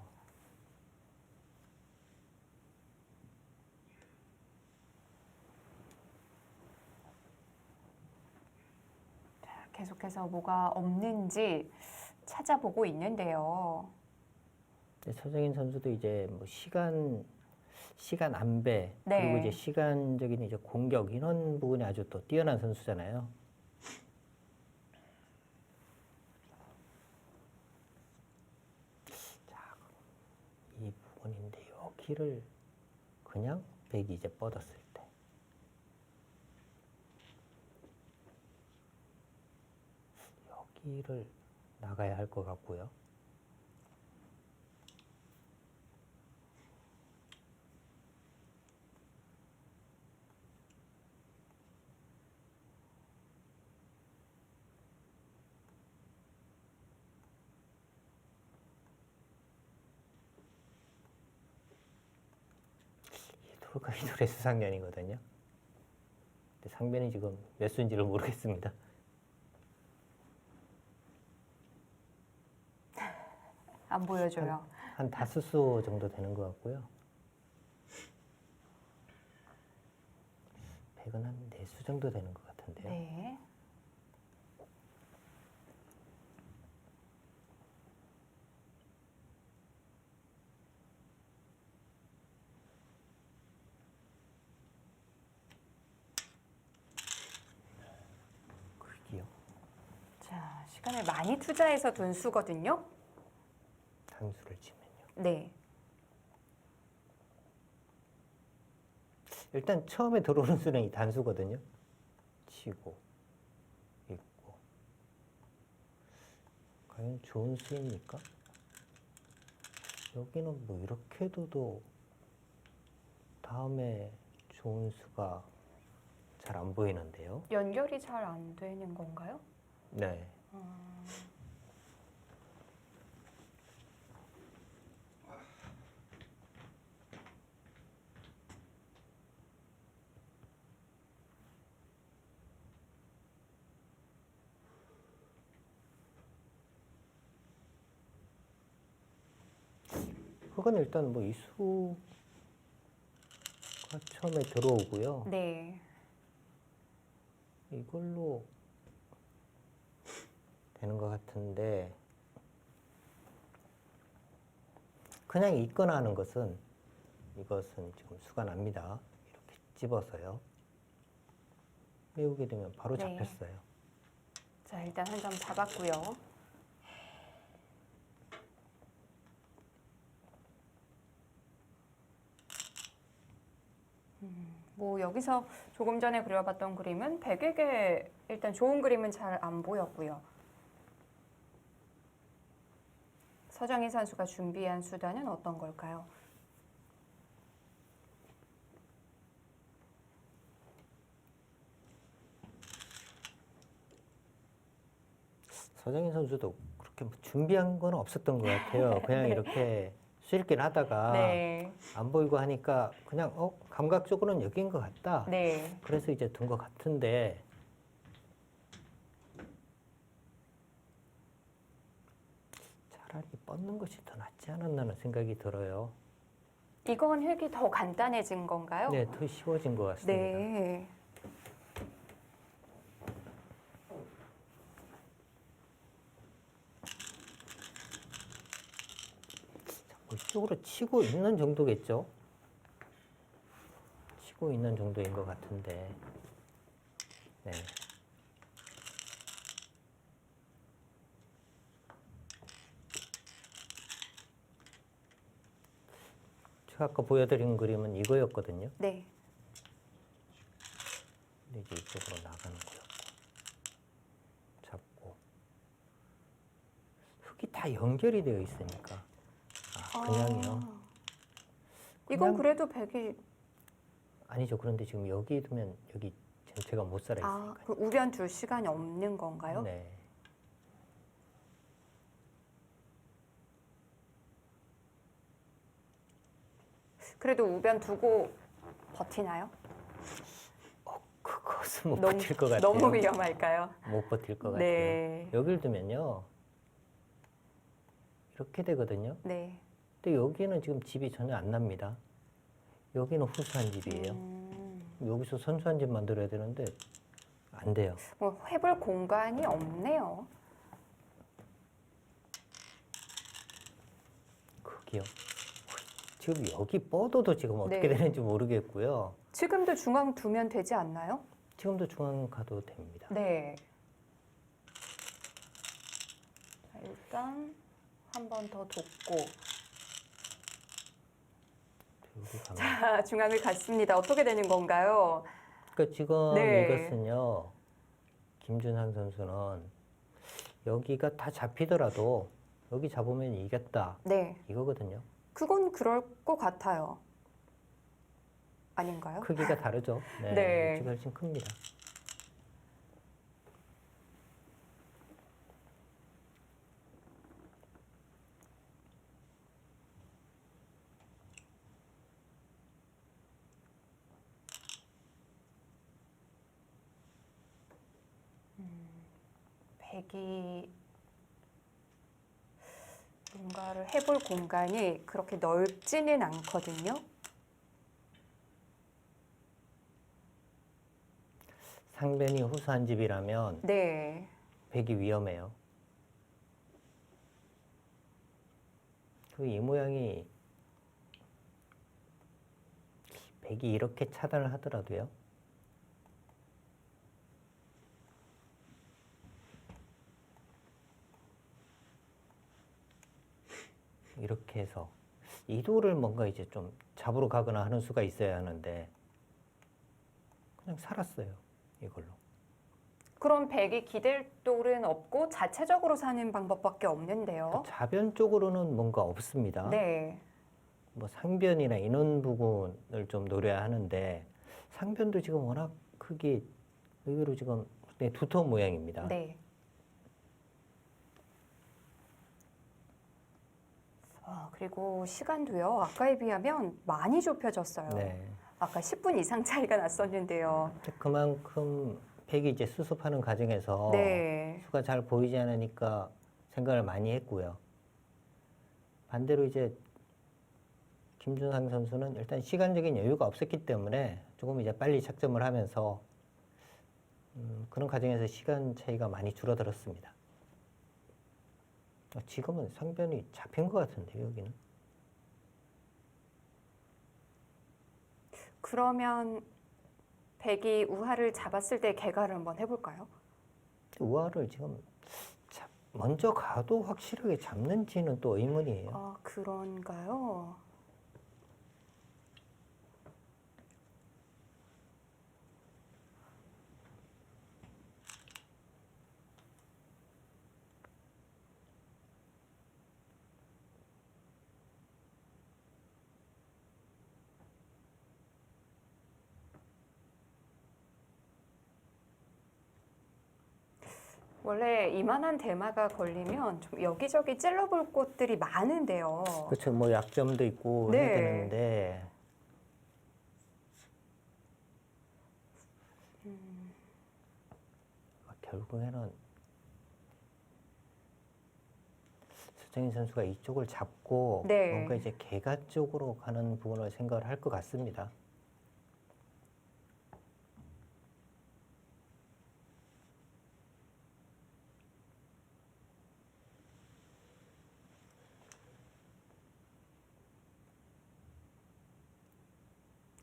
자, 계속해서 뭐가 없는지 찾아보고 있는데요. 근데 서정인 선수도 이제 뭐 시간 안배 네. 그리고 이제 시간적인 이제 공격 이런 부분이 아주 또 뛰어난 선수잖아요. 자, 이 부분인데 여기를 그냥 백이 이제 뻗었을 때 여기를 나가야 할 것 같고요. 돌과 이 돌의 수상연이거든요. 근데 상변이 지금 몇 수인지를 모르겠습니다. 안 보여줘요. 한 5수 정도 되는 것 같고요. 백은 한 4수 정도 되는 것 같은데요. 네. 크기요. 자, 시간을 많이 투자해서 둔 수거든요. 단수를 치면요. 네. 일단 처음에 들어오는 수는 이 단수거든요. 치고 있고. 과연 좋은 수입니까? 여기는 뭐 이렇게 둬도 다음에 좋은 수가 잘 안 보이는데요. 연결이 잘 안 되는 건가요? 네. 그건 일단 뭐 이 수가 처음에 들어오고요. 네. 이걸로 되는 것 같은데 그냥 있거나 하는 것은 이것은 지금 수가 납니다. 이렇게 집어서요. 외우게 되면 바로 네. 잡혔어요. 자, 일단 한 점 잡았고요. 뭐 여기서 조금 전에 그려봤던 그림은 백에게 일단 좋은 그림은 잘 안 보였고요. 서정희 선수가 준비한 수단은 어떤 걸까요? 서정인 선수도 그렇게 뭐 준비한 건 없었던 것 같아요. 그냥 네. 이렇게 수읽기를 하다가 네. 안 보이고 하니까 그냥 감각적으로는 여기인 것 같다. 네. 그래서 이제 둔 것 같은데 차라리 뻗는 것이 더 낫지 않았나는 생각이 들어요. 이건 흙이 더 간단해진 건가요? 네, 더 쉬워진 것 같습니다. 네. 뭐 이쪽으로 치고 있는 정도겠죠? 치고 있는 정도인 것 같은데. 네. 제가 아까 보여드린 그림은 이거였거든요. 네. 근데 이제 이쪽으로 나가는 거였고. 잡고. 흙이 다 연결이 되어 있으니까. 그냥이요. 이건 그냥- 그래도 백이 아니죠. 그런데 지금 여기 두면 여기 전체가 못 살아 있으니까. 그 우변 둘 시간이 없는 건가요? 네. 그래도 우변 두고 버티나요? 그것은 못 너무- 버틸 것 같아요. 너무 위험할까요? 못 버틸 것 네. 같아요. 여기를 두면요. 이렇게 되거든요. 네. 근데 여기는 지금 집이 전혀 안 납니다. 여기는 후수한 집이에요. 여기서 선수한 집 만들어야 되는데 안 돼요. 뭐 해볼 공간이 없네요. 크기요. 지금 여기 뻗어도 지금 어떻게 네. 되는지 모르겠고요. 지금도 중앙 두면 되지 않나요? 지금도 중앙 가도 됩니다. 네. 자, 일단 한 번 더 돕고 여기 가면. 자, 중앙을 갔습니다. 어떻게 되는 건가요? 그러니까 지금 네. 이것은요. 김준환 선수는 여기가 다 잡히더라도 여기 잡으면 이겼다. 네. 이거거든요. 그건 그럴 것 같아요. 아닌가요? 크기가 다르죠. 네. 네. 이쪽이 훨씬 큽니다. 백이 뭔가를 해볼 공간이 그렇게 넓지는 않거든요. 상변이 후수한 집이라면 네. 백이 위험해요. 그 이 모양이 백이 이렇게 차단을 하더라도요. 이렇게 해서 이도를 뭔가 이제 좀 잡으러 가거나 하는 수가 있어야 하는데 그냥 살았어요. 이걸로. 그럼 백이 기댈 돌은 없고 자체적으로 사는 방법밖에 없는데요. 자변 쪽으로는 뭔가 없습니다. 네. 뭐 상변이나 인원 부분을 좀 노려야 하는데 상변도 지금 워낙 크기 의외로 지금 굉장히 두터운 모양입니다. 네. 그리고 시간도요. 아까에 비하면 많이 좁혀졌어요. 네. 아까 10분 이상 차이가 났었는데요. 그만큼 백이 이제 수습하는 과정에서 네. 수가 잘 보이지 않으니까 생각을 많이 했고요. 반대로 이제 김준상 선수는 일단 시간적인 여유가 없었기 때문에 조금 이제 빨리 착점을 하면서 그런 과정에서 시간 차이가 많이 줄어들었습니다. 지금은 상변이 잡힌 것 같은데요, 여기는. 그러면 백이 우하를 잡았을 때 개가를 한번 해볼까요? 우아를 지금 먼저 가도 확실하게 잡는지는 또 의문이에요. 아, 그런가요? 원래 이만한 대마가 걸리면 좀 여기저기 찔러볼 곳들이 많은데요. 그렇죠. 뭐 약점도 있고 네. 해야 되는데 결국에는 수정인 선수가 이쪽을 잡고 네. 뭔가 이제 개가 쪽으로 가는 부분을 생각을 할 것 같습니다.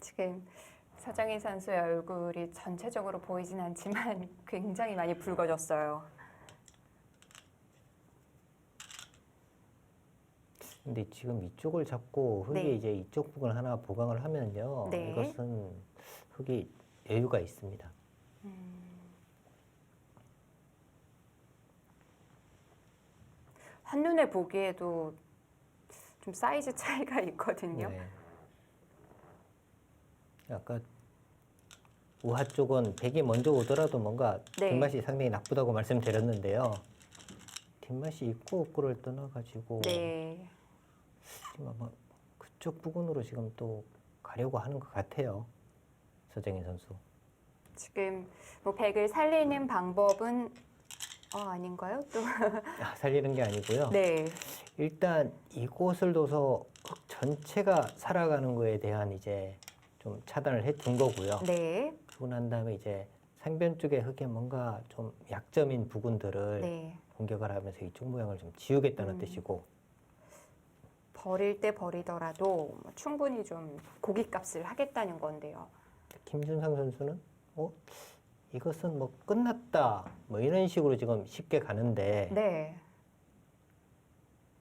지금 서정희 선수의 얼굴이 전체적으로 보이진 않지만 굉장히 많이 붉어졌어요. 근데 지금 이쪽을 잡고 흙이 네. 이제 이쪽 부분을 하나 보강을 하면요. 네. 이것은 흙이 여유가 있습니다. 한눈에 보기에도 좀 사이즈 차이가 있거든요. 네. 아까 우하 쪽은 백이 먼저 오더라도 뭔가 네. 뒷맛이 상당히 나쁘다고 말씀드렸는데요. 뒷맛이 있고 없고를 떠나가지고 네. 지금 아마 그쪽 부근으로 지금 또 가려고 하는 것 같아요. 서정희 선수. 지금 뭐 백을 살리는 방법은 아닌가요? 또 살리는 게 아니고요. 네. 일단 이곳을 둬서 흙 전체가 살아가는 거에 대한 이제 좀 차단을 해 둔 거고요. 네. 그러고 난 다음에 이제 상변 쪽에 흙에 뭔가 좀 약점인 부분들을 네. 공격을 하면서 이쪽 모양을 좀 지우겠다는 뜻이고 버릴 때 버리더라도 뭐 충분히 좀 고깃값을 하겠다는 건데요. 김준상 선수는 이것은 뭐 끝났다 뭐 이런 식으로 지금 쉽게 가는데 네.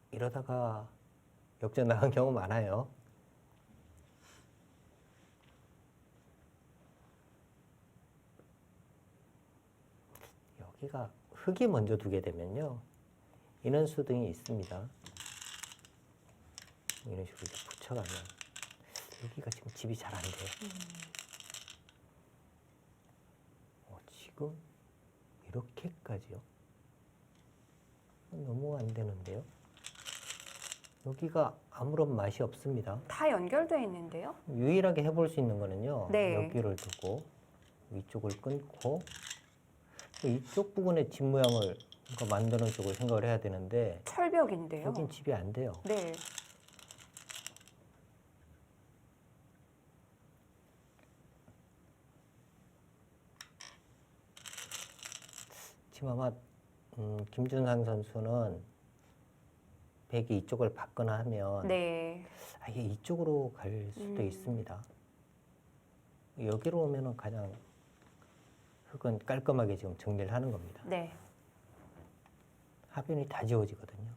이러다가 역전 나간 경우 많아요. 여기가 흙이 먼저 두게 되면요. 인원수 등이 있습니다. 이런 식으로 이제 붙여가면 여기가 지금 집이 잘 안 돼요. 지금 이렇게까지요? 너무 안 되는데요. 여기가 아무런 맛이 없습니다. 다 연결돼 있는데요. 유일하게 해볼 수 있는 거는요. 네. 여기를 두고 위쪽을 끊고 이쪽 부분의 집 모양을 만드는 쪽으로 생각을 해야 되는데 철벽인데요. 여긴 집이 안 돼요. 네. 지금 아마 김준상 선수는 백이 이쪽을 받거나 하면 네. 아예 이쪽으로 갈 수도 있습니다. 여기로 오면은 가장 흙은 깔끔하게 지금 정리를 하는 겁니다. 네. 하변이 다 지워지거든요.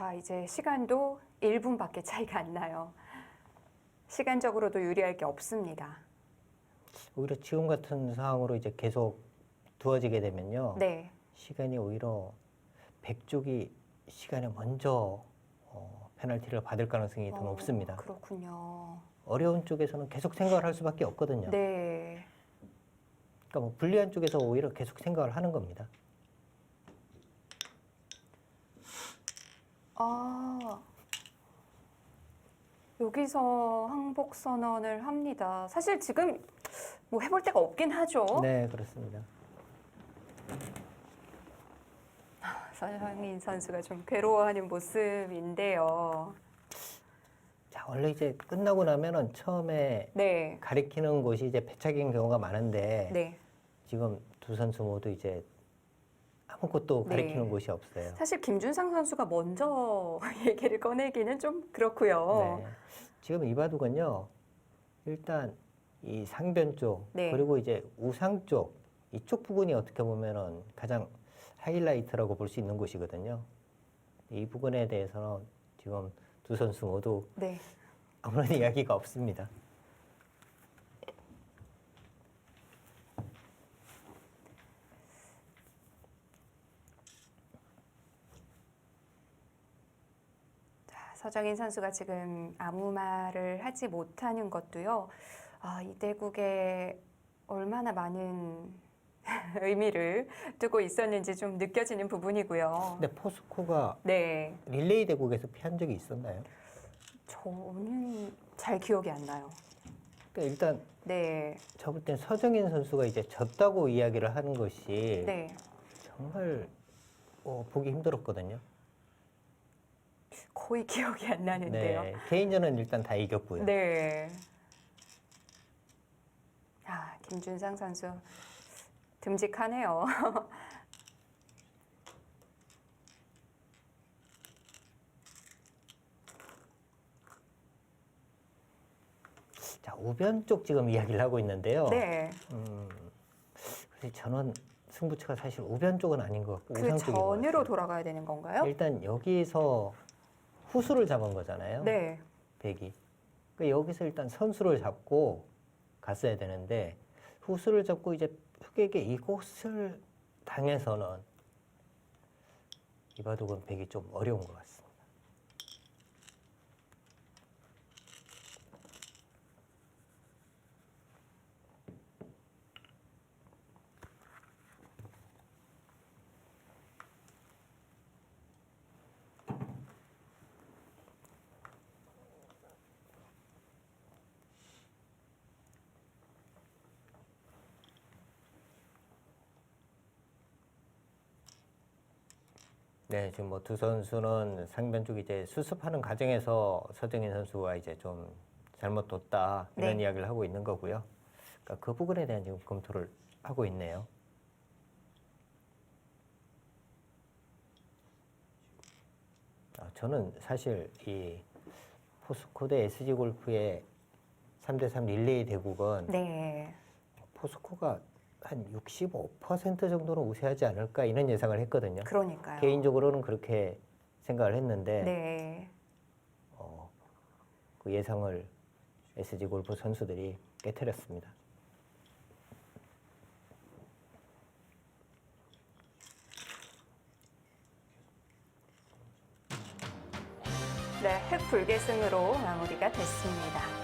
자, 이제 시간도 1분밖에 차이가 안 나요. 시간적으로도 유리할 게 없습니다. 오히려 지금 같은 상황으로 이제 계속 두어지게 되면요. 네. 시간이 오히려 백쪽이 시간에 먼저 페널티를 받을 가능성이 더 높습니다. 그렇군요. 어려운 쪽에서는 계속 생각을 할 수밖에 없거든요. 네. 그러니까 뭐 불리한 쪽에서 오히려 계속 생각을 하는 겁니다. 여기서 항복 선언을 합니다. 사실 지금 뭐 해볼 데가 없긴 하죠. 네, 그렇습니다. 서정인 선수가 좀 괴로워하는 모습인데요. 자, 원래 이제 끝나고 나면은 처음에 네. 가리키는 곳이 이제 패착인 경우가 많은데 네. 지금 두 선수 모두 이제 아무것도 네. 가리키는 곳이 없어요. 사실 김준상 선수가 먼저 얘기를 꺼내기는 좀 그렇고요. 네. 지금 이 바둑은요, 일단 이 상변 쪽 네. 그리고 이제 우상 쪽 이쪽 부분이 어떻게 보면은 가장 하이라이트라고 볼 수 있는 곳이거든요. 이 부분에 대해서는 지금 두 선수 모두 네. 아무런 이야기가 없습니다. 서정인 선수가 지금 아무 말을 하지 못하는 것도요. 이 대국에 얼마나 많은 의미를 두고 있었는지 좀 느껴지는 부분이고요. 근데 포스코가 네, 릴레이 대국에서 피한 적이 있었나요? 저는 잘 기억이 안 나요. 그러니까 일단 네, 저 볼 땐 서정인 선수가 이제 졌다고 이야기를 하는 것이 네, 정말 보기 힘들었거든요. 거의 기억이 안 나는데요. 네, 개인전은 일단 다 이겼고요. 네. 김준상 선수 듬직하네요. 자, 우변 쪽 지금 이야기를 하고 있는데요. 네. 그래서 저는 승부처가 사실 우변 쪽은 아닌 것 같고 그 우상 쪽인 것 전으로 같아요. 돌아가야 되는 건가요? 일단 여기서 후수를 잡은 거잖아요. 네. 백이. 그러니까 여기서 일단 선수를 잡고 갔어야 되는데 후수를 잡고 이제 흑에게 이곳을 당해서는 이 바둑은 백이 좀 어려운 것 같습니다. 네, 지금 뭐 두 선수는 상변 쪽 이제 수습하는 과정에서 서정인 선수가 이제 좀 잘못 뒀다 이런 네. 이야기를 하고 있는 거고요. 그러니까 그 부분에 대한 지금 검토를 하고 있네요. 저는 사실 이 포스코 대 SG 골프의 3대3 릴레이 대국은 네. 포스코가 한 65% 정도는 우세하지 않을까 이런 예상을 했거든요. 그러니까요. 개인적으로는 그렇게 생각을 했는데 네. 그 예상을 SG 골프 선수들이 깨트렸습니다. 네, 흑불개승으로 마무리가 됐습니다.